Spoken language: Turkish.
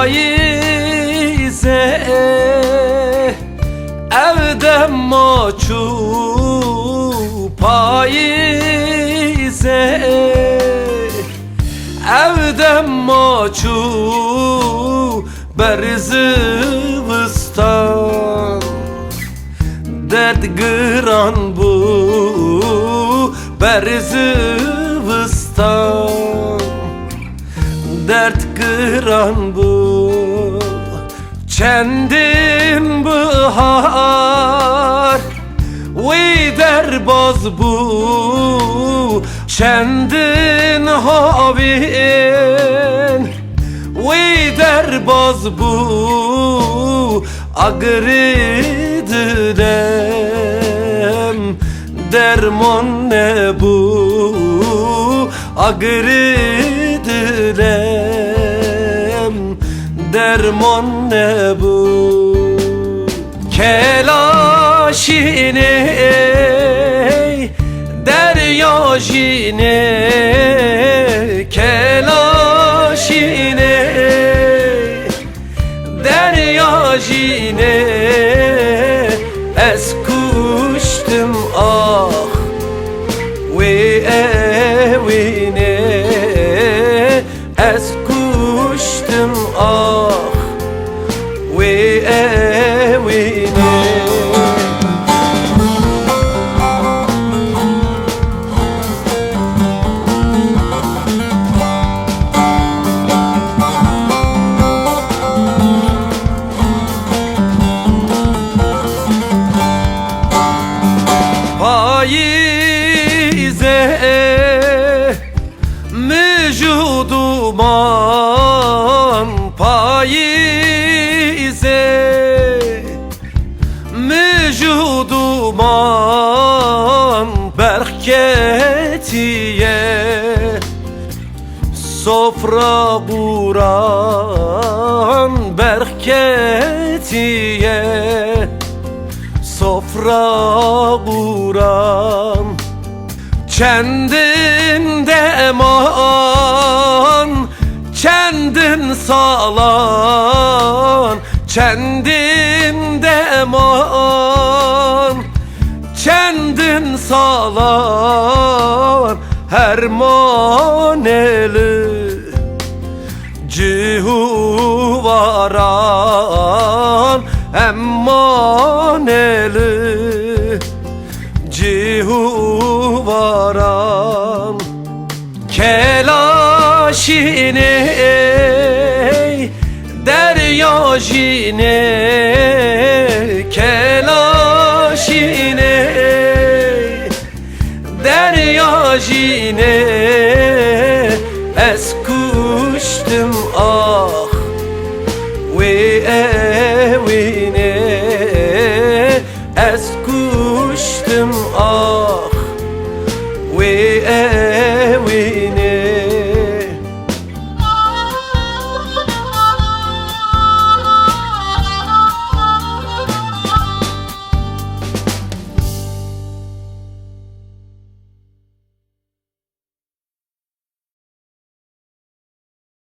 payizه evde maçu payizه evde maçu berzıvıstan dert gıran bu berzıvıstan dert gıran bu çendin bihar ve derbaz bu çendin havin ve derbaz bu agri dilem derman ne bu agri dilem derman ne bu kelaşine derya jine kelaşine derya jine es kuştum ah ve evine es kuştum ah ve evine payizه mücuduman payizه mücuduman berketiye sofra buran berketiye sofra buran kendin deman kendin salan kendin deman kendin salan hermaneli cihuvaran emmaneli cihuvaran kelaşine derya jine kelaşine derya jine es